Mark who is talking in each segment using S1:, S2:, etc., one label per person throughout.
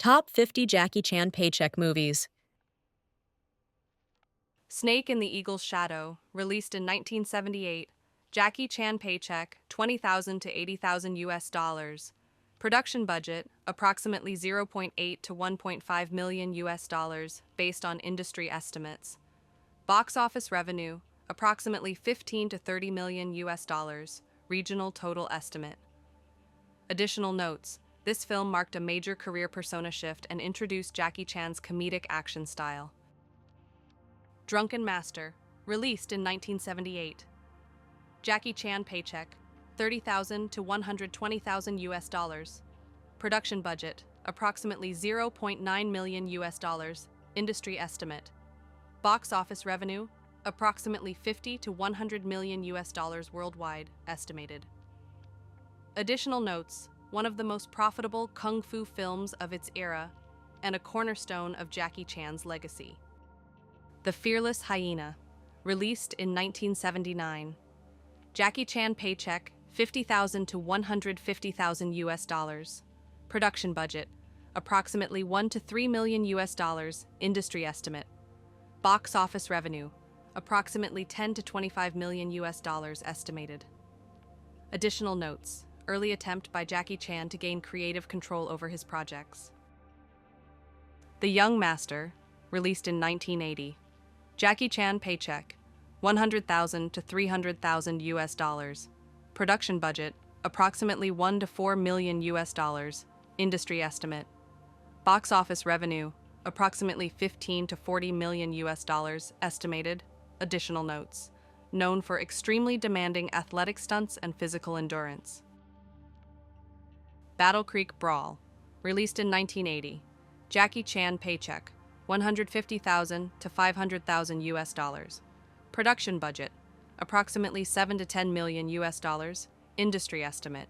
S1: Top 50 Jackie Chan Paycheck movies.
S2: Snake in the Eagle's Shadow, released in 1978. Jackie Chan Paycheck, 20,000 to 80,000 US dollars. Production budget, approximately 0.8 to 1.5 million US dollars, based on industry estimates. Box office revenue, approximately 15 to 30 million US dollars, regional total estimate. Additional notes: this film marked a major career persona shift and introduced Jackie Chan's comedic action style. Drunken Master, released in 1978. Jackie Chan Paycheck, 30,000 to 120,000 US dollars. Production budget, approximately 0.9 million US dollars, industry estimate. Box office revenue, approximately 50 to 100 million US dollars worldwide, estimated. Additional notes: one of the most profitable kung fu films of its era, and a cornerstone of Jackie Chan's legacy. The Fearless Hyena, released in 1979. Jackie Chan Paycheck, 50,000 to 150,000 US dollars. Production budget, approximately 1 to 3 million US dollars, industry estimate. Box office revenue, approximately 10 to 25 million US dollars estimated. Additional notes: early attempt by Jackie Chan to gain creative control over his projects. The Young Master, released in 1980. Jackie Chan Paycheck, 100,000 to 300,000 US dollars. Production budget, approximately 1 to 4 million US dollars, industry estimate. Box office revenue, approximately 15 to 40 million US dollars, estimated. Additional notes: known for extremely demanding athletic stunts and physical endurance. Battle Creek Brawl, released in 1980. Jackie Chan Paycheck, 150,000 to 500,000 US dollars. Production budget, approximately 7 to 10 million US dollars, industry estimate.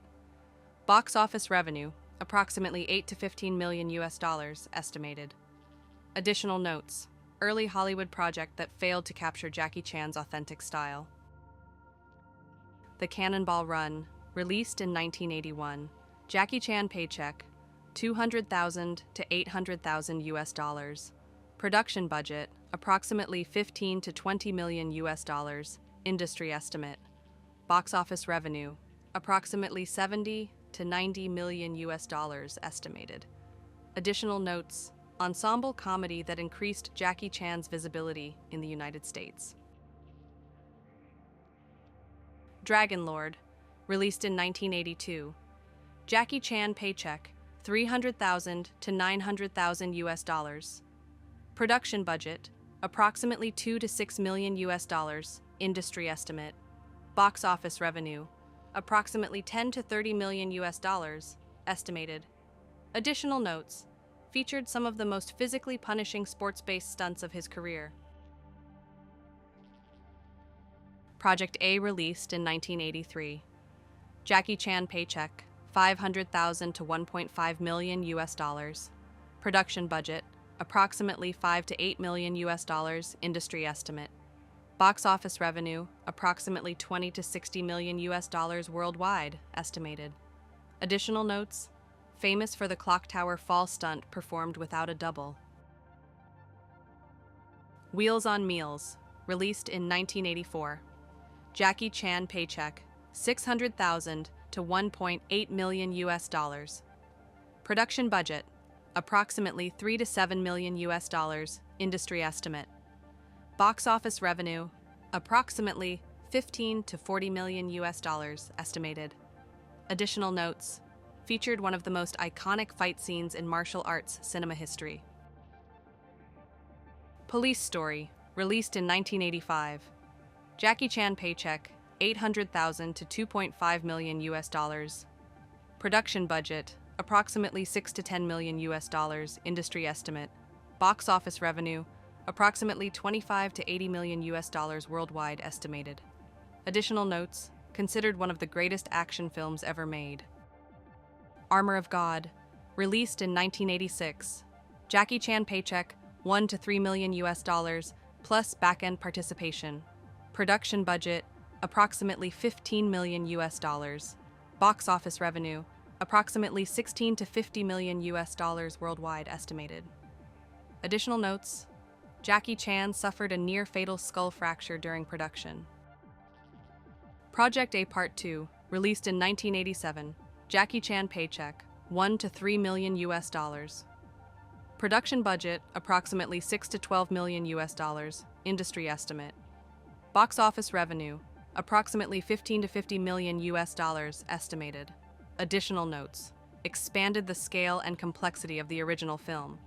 S2: Box office revenue, approximately 8 to 15 million US dollars, estimated. Additional notes: early Hollywood project that failed to capture Jackie Chan's authentic style. The Cannonball Run, released in 1981. Jackie Chan Paycheck, 200,000 to 800,000 US dollars. Production budget, approximately 15 to 20 million US dollars, industry estimate. Box office revenue, approximately 70 to 90 million US dollars, estimated. Additional notes: ensemble comedy that increased Jackie Chan's visibility in the United States. Dragon Lord, released in 1982. Jackie Chan Paycheck, 300,000 to 900,000 US dollars. Production budget, approximately 2 to 6 million US dollars, industry estimate. Box office revenue, approximately 10 to 30 million US dollars, estimated. Additional notes: featured some of the most physically punishing sports-based stunts of his career. Project A, released in 1983. Jackie Chan Paycheck, 500,000 to 1.5 million US dollars. Production budget, approximately 5 to 8 million US dollars, industry estimate. Box office revenue, approximately 20 to 60 million US dollars worldwide, estimated. Additional notes: famous for the clock tower fall stunt performed without a double. Wheels on Meals, released in 1984. Jackie Chan Paycheck, 600,000 to 1.8 million US dollars. Production budget, approximately 3 to 7 million US dollars, industry estimate. Box office revenue, approximately 15 to 40 million US dollars, estimated. Additional notes: featured one of the most iconic fight scenes in martial arts cinema history. Police Story, released in 1985. Jackie Chan Paycheck, 800,000 to 2.5 million US dollars. Production budget, approximately 6 to 10 million US dollars, industry estimate. Box office revenue, approximately 25 to 80 million US dollars worldwide, estimated. Additional notes: considered one of the greatest action films ever made. Armour of God, released in 1986. Jackie Chan Paycheck, 1 to 3 million US dollars, plus back-end participation. Production budget, approximately 15 million US dollars. Box office revenue, approximately 16 to 50 million US dollars worldwide estimated. Additional notes: Jackie Chan suffered a near-fatal skull fracture during production. Project A Part 2, released in 1987, Jackie Chan Paycheck, 1 to 3 million US dollars. Production budget, approximately 6 to 12 million US dollars, industry estimate. Box office revenue, approximately 15 to 50 million US dollars estimated. Additional notes: expanded the scale and complexity of the original film.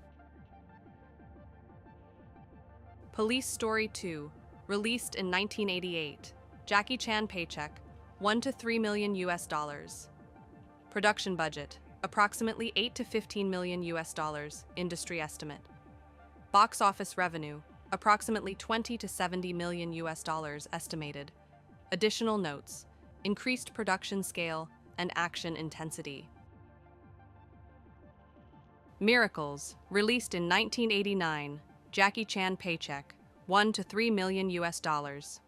S2: Police Story 2, released in 1988, Jackie Chan Paycheck, 1 to 3 million US dollars. Production budget, approximately 8 to 15 million US dollars, industry estimate. Box office revenue, approximately 20 to 70 million US dollars estimated. Additional notes: increased production scale and action intensity. Miracles, released in 1989, Jackie Chan Paycheck, 1 to 3 million US dollars.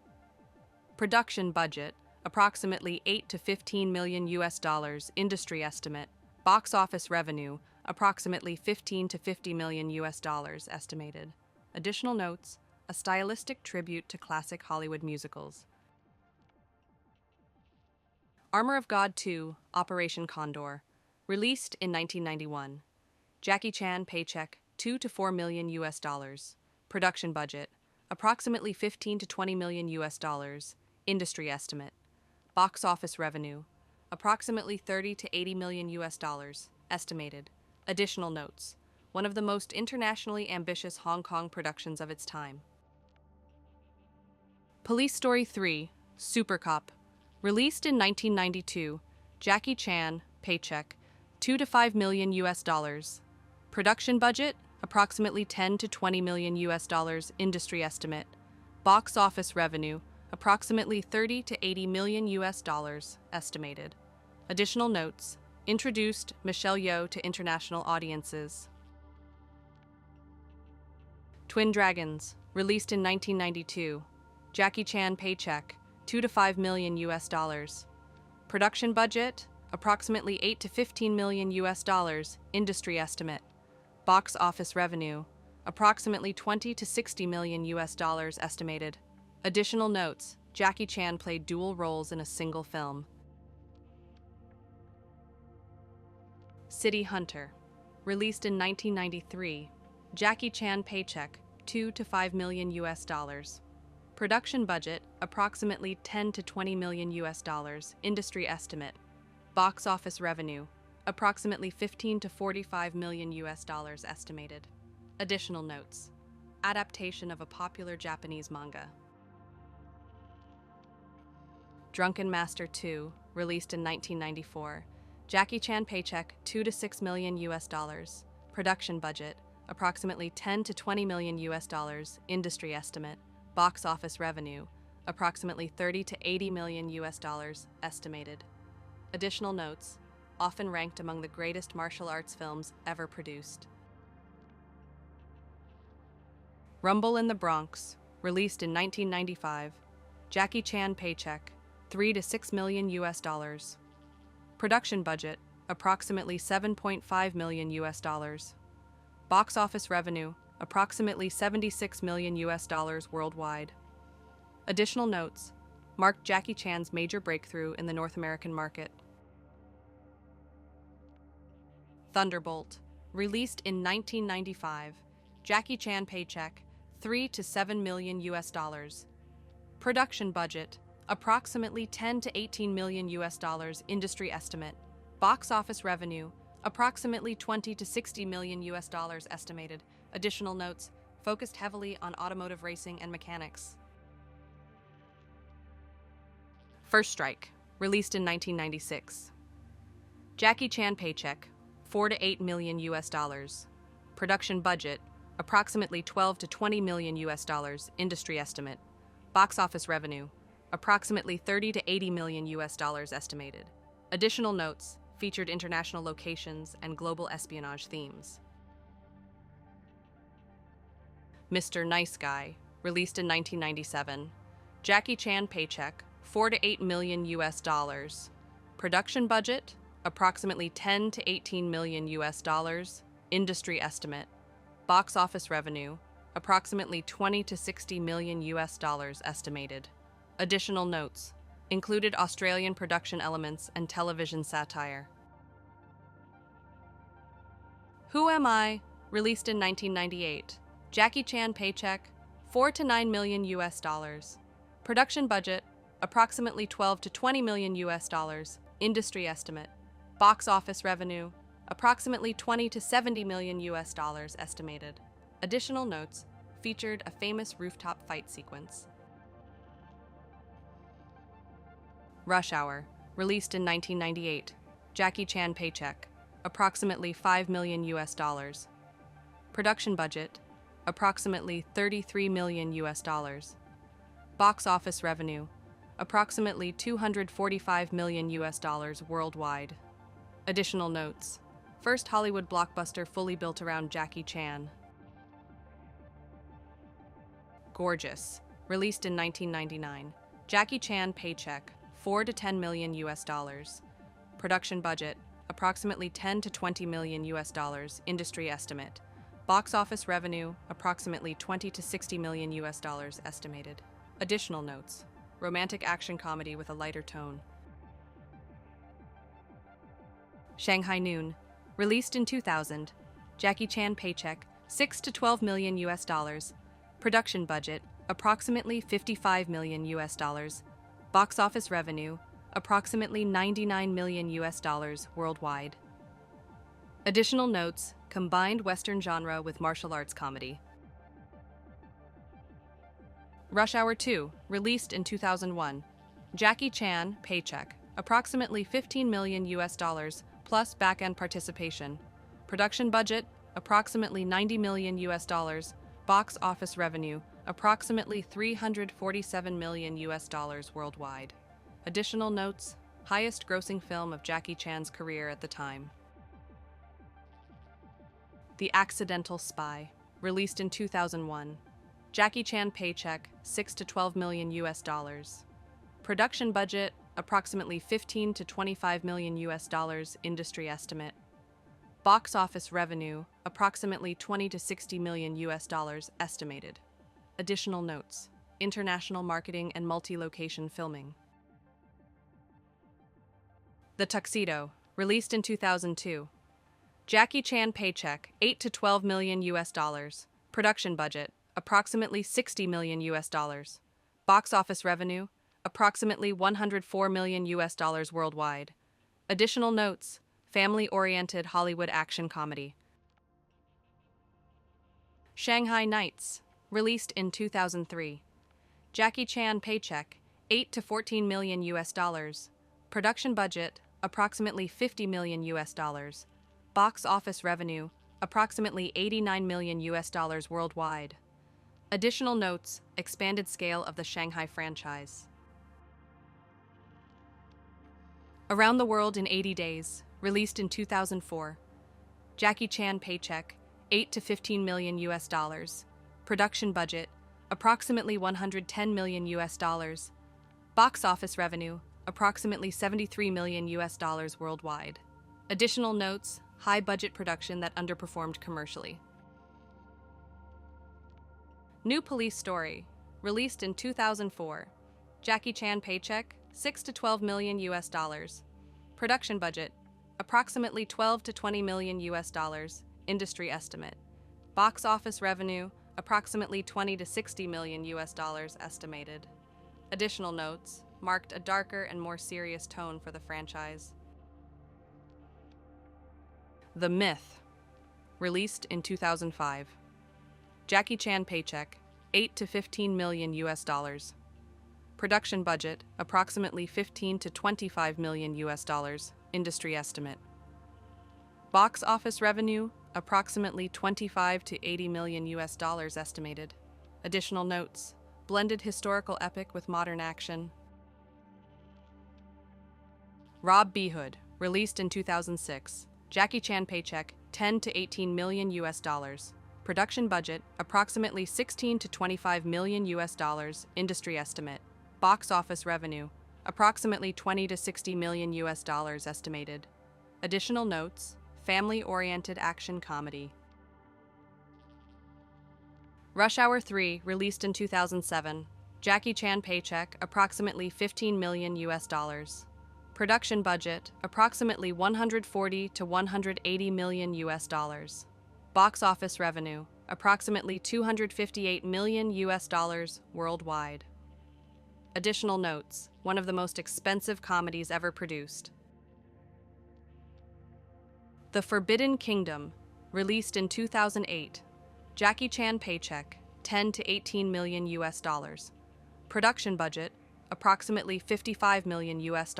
S2: Production budget, approximately 8 to 15 million US dollars, industry estimate. Box office revenue, approximately 15 to 50 million US dollars estimated. Additional notes: a stylistic tribute to classic Hollywood musicals. Armour of God 2, Operation Condor, released in 1991. Jackie Chan Paycheck, 2 to 4 million US dollars. Production budget, approximately 15 to 20 million US dollars, industry estimate. Box office revenue, approximately 30 to 80 million US dollars, estimated. Additional notes: one of the most internationally ambitious Hong Kong productions of its time. Police Story 3, Super Cop, released in 1992, Jackie Chan Paycheck, 2 to 5 million US dollars. Production budget, approximately 10 to 20 million US dollars, industry estimate. Box office revenue, approximately 30 to 80 million US dollars, estimated. Additional notes: introduced Michelle Yeoh to international audiences. Twin Dragons, released in 1992. Jackie Chan Paycheck, 2 to 5 million US dollars. Production budget, approximately 8 to 15 million US dollars, industry estimate. Box office revenue, approximately 20 to 60 million US dollars estimated. Additional notes: Jackie Chan played dual roles in a single film. City Hunter, released in 1993. Jackie Chan Paycheck, 2 to 5 million US dollars. Production budget, approximately 10 to 20 million US dollars, industry estimate. Box office revenue, approximately 15 to 45 million US dollars estimated. Additional notes: adaptation of a popular Japanese manga. Drunken Master 2, released in 1994. Jackie Chan Paycheck, 2 to 6 million US dollars. Production budget, approximately 10 to 20 million US dollars, industry estimate. Box office revenue, approximately 30 to 80 million US dollars, estimated. Additional notes: often ranked among the greatest martial arts films ever produced. Rumble in the Bronx, released in 1995. Jackie Chan Paycheck, 3 to 6 million US dollars. Production budget, approximately 7.5 million US dollars. Box office revenue, approximately 76 million US dollars worldwide. Additional notes: marked Jackie Chan's major breakthrough in the North American market. Thunderbolt, released in 1995. Jackie Chan Paycheck, 3 to 7 million US dollars. Production budget, approximately 10 to 18 million US dollars, industry estimate. Box office revenue, approximately 20 to 60 million US dollars estimated. Additional notes: focused heavily on automotive racing and mechanics. First Strike, released in 1996. Jackie Chan Paycheck, 4 to 8 million US dollars. Production budget, approximately 12 to 20 million US dollars, industry estimate. Box office revenue, approximately 30 to 80 million US dollars estimated. Additional notes: featured international locations and global espionage themes. Mr. Nice Guy, released in 1997. Jackie Chan Paycheck, 4 to 8 million US dollars. Production budget, approximately 10 to 18 million US dollars, industry estimate. Box office revenue, approximately 20 to 60 million US dollars estimated. Additional notes, included Australian production elements and television satire. Who Am I? Released in 1998. Jackie Chan Paycheck, 4 to 9 million US dollars. Production budget, approximately 12 to 20 million US dollars, industry estimate. Box office revenue, approximately 20 to 70 million US dollars estimated. Additional notes, featured a famous rooftop fight sequence. Rush Hour, released in 1998. Jackie Chan Paycheck, approximately 5 million US dollars. Production budget, approximately 33 million US dollars. Box office revenue, approximately 245 million US dollars worldwide. Additional notes, first Hollywood blockbuster fully built around Jackie Chan. Gorgeous, released in 1999. Jackie Chan Paycheck, 4 to 10 million US dollars. Production budget, approximately 10 to 20 million US dollars, industry estimate. Box office revenue, approximately 20 to 60 million US dollars estimated. Additional notes, romantic action comedy with a lighter tone. Shanghai Noon, released in 2000. Jackie Chan Paycheck, 6 to 12 million US dollars. Production budget, approximately 55 million US dollars. Box office revenue, approximately 99 million US dollars worldwide. Additional notes, combined Western genre with martial arts comedy. Rush Hour 2, released in 2001. Jackie Chan Paycheck, approximately 15 million US dollars plus back-end participation. Production budget, approximately 90 million US dollars. Box office revenue, approximately 347 million US dollars worldwide. Additional notes, highest grossing film of Jackie Chan's career at the time. The Accidental Spy, released in 2001. Jackie Chan Paycheck, 6 to 12 million US dollars. Production budget, approximately 15 to 25 million US dollars, industry estimate. Box office revenue, approximately 20 to 60 million US dollars estimated. Additional notes, international marketing and multi-location filming. The Tuxedo, released in 2002. Jackie Chan Paycheck, 8 to 12 million US dollars. Production budget, approximately 60 million US dollars. Box office revenue, approximately 104 million US dollars worldwide. Additional notes, family-oriented Hollywood action comedy. Shanghai Knights, released in 2003. Jackie Chan Paycheck, 8 to 14 million US dollars. Production budget, approximately 50 million US dollars. Box office revenue, approximately 89 million US dollars worldwide. Additional notes, expanded scale of the Shanghai franchise. Around the World in 80 Days, released in 2004. Jackie Chan Paycheck, 8 to 15 million US dollars. Production budget, approximately 110 million US dollars. Box office revenue, approximately 73 million US dollars worldwide. Additional notes, high budget production that underperformed commercially. New Police Story, released in 2004. Jackie Chan Paycheck, 6 to 12 million US dollars. Production budget, approximately 12 to 20 million US dollars, industry estimate. Box office revenue, approximately 20 to 60 million US dollars estimated. Additional notes, marked a darker and more serious tone for the franchise. The Myth, released in 2005. Jackie Chan Paycheck, 8 to 15 million US dollars. Production budget, approximately 15 to 25 million US dollars, industry estimate. Box office revenue, approximately 25 to 80 million US dollars estimated. Additional notes, blended historical epic with modern action. Rob B. Hood, released in 2006. Jackie Chan Paycheck, 10 to 18 million US dollars. Production budget, approximately 16 to 25 million US dollars, industry estimate. Box office revenue, approximately 20 to 60 million US dollars estimated. Additional notes: family-oriented action comedy. Rush Hour 3, released in 2007. Jackie Chan paycheck, approximately $15 million US. Production budget, approximately $140 to $180 million US. Box office revenue, approximately $258 million US worldwide. Additional notes: one of the most expensive comedies ever produced. The Forbidden Kingdom, released in 2008. Jackie Chan paycheck, $10 to $18 million US. Production budget, approximately $55 million US.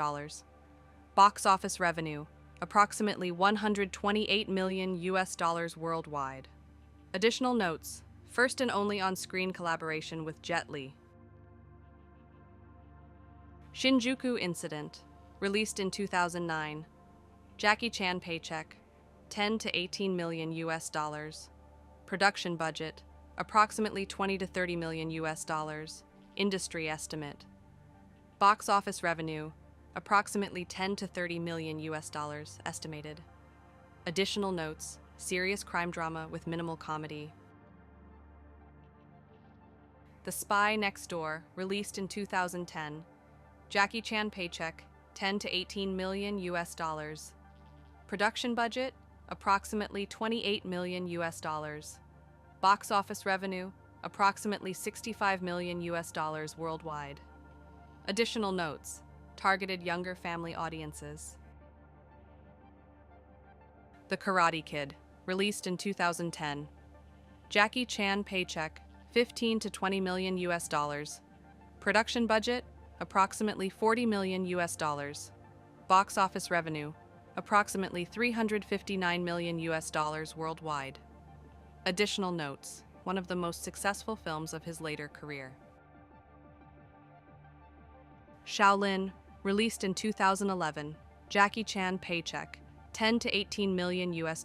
S2: Box office revenue, approximately $128 million US worldwide. Additional notes: first and only on-screen collaboration with Jet Li. Shinjuku Incident, released in 2009. Jackie Chan paycheck, $10 to $18 million US. Production budget, approximately $20 to $30 million US. Industry estimate. Box office revenue, approximately $10 to $30 million US estimated. Additional notes: serious crime drama with minimal comedy. The Spy Next Door, released in 2010. Jackie Chan paycheck, $10 to $18 million US. Production budget, approximately $28 million US. Box office revenue, approximately $65 million US worldwide. Additional notes: targeted younger family audiences. The Karate Kid, released in 2010. Jackie Chan paycheck, $15 to $20 million US. Production budget, approximately $40 million US. Box office revenue, approximately $359 million US worldwide. Additional notes: one of the most successful films of his later career. Shaolin, released in 2011. Jackie Chan paycheck, $10 to $18 million US.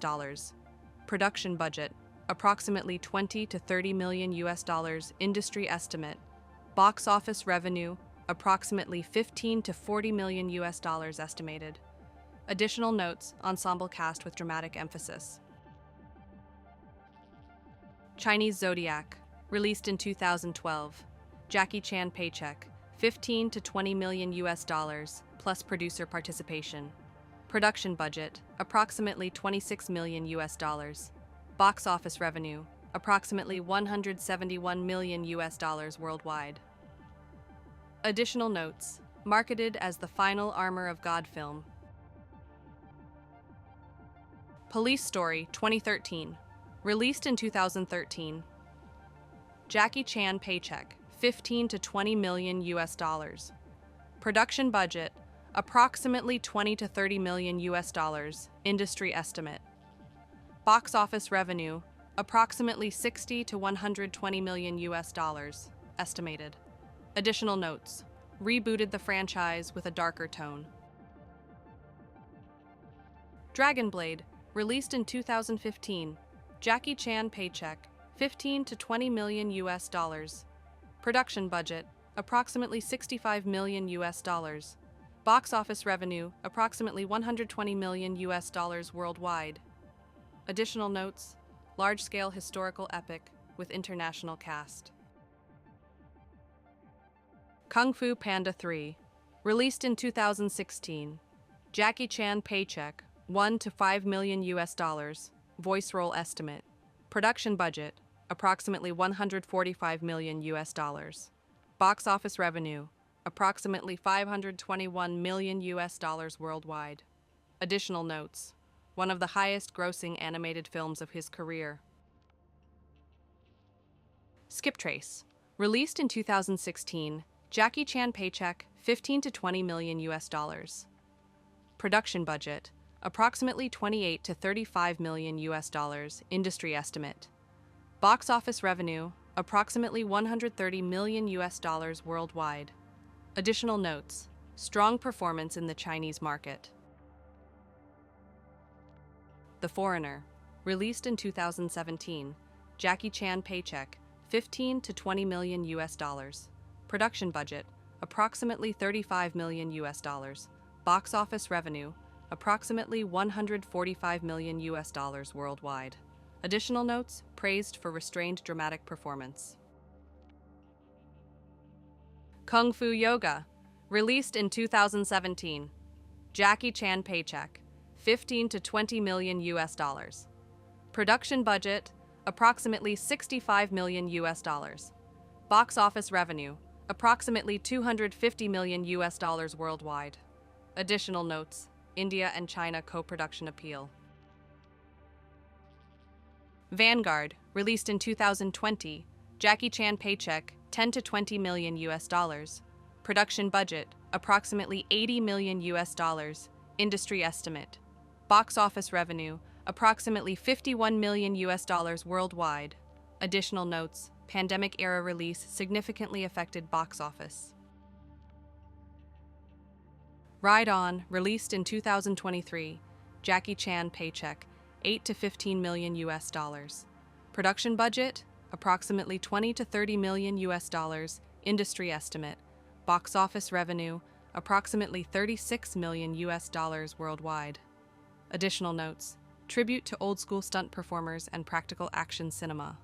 S2: Production budget, approximately $20 to $30 million US. Industry estimate. Box office revenue, approximately $15 to $40 million US estimated. Additional notes: ensemble cast with dramatic emphasis. Chinese Zodiac, released in 2012. Jackie Chan paycheck, $15 to $20 million US, plus producer participation. Production budget, approximately $26 million US. Box office revenue, approximately $171 million US worldwide. Additional notes: marketed as the final Armour of God film. Police Story 2013, released in 2013. Jackie Chan paycheck, $15 to $20 million US. Production budget, approximately $20 to $30 million US. Industry estimate. Box office revenue, approximately $60 to $120 million US estimated. Additional notes: rebooted the franchise with a darker tone. Dragon Blade, released in 2015. Jackie Chan paycheck, $15 to $20 million US. Production budget, approximately $65 million US. Box office revenue, approximately $120 million US worldwide. Additional notes: large-scale historical epic with international cast. Kung Fu Panda 3, released in 2016. Jackie Chan paycheck, $1 to $5 million US. Voice role estimate. Production budget, approximately $145 million US. Box office revenue, approximately $521 million US worldwide. Additional notes: one of the highest-grossing animated films of his career. Skiptrace, released in 2016. Jackie Chan paycheck, $15 to $20 million US. Production budget, approximately $28 to $35 million US. Industry estimate. Box office revenue, approximately $130 million US worldwide. Additional notes: strong performance in the Chinese market. The Foreigner, released in 2017. Jackie Chan paycheck, $15 to $20 million US. Production budget, approximately $35 million US. Box office revenue, approximately 145 million US dollars worldwide. Additional notes, praised for restrained dramatic performance. Kung Fu Yoga, released in 2017. Jackie Chan Paycheck, 15 to 20 million US dollars. Production budget, approximately 65 million US dollars. Box office revenue, approximately 250 million US dollars worldwide. Additional notes, India and China co-production appeal. Vanguard, released in 2020. Jackie Chan Paycheck, 10 to 20 million US dollars. Production budget, approximately 80 million US dollars. Industry estimate. Box office revenue, approximately 51 million US dollars worldwide. Additional notes, pandemic-era release significantly affected box office. Ride On, released in 2023. Jackie Chan Paycheck, 8 to 15 million US dollars. Production budget, approximately 20 to 30 million US dollars. Industry estimate. Box office revenue, approximately 36 million US dollars worldwide. Additional notes, tribute to old-school stunt performers and practical action cinema.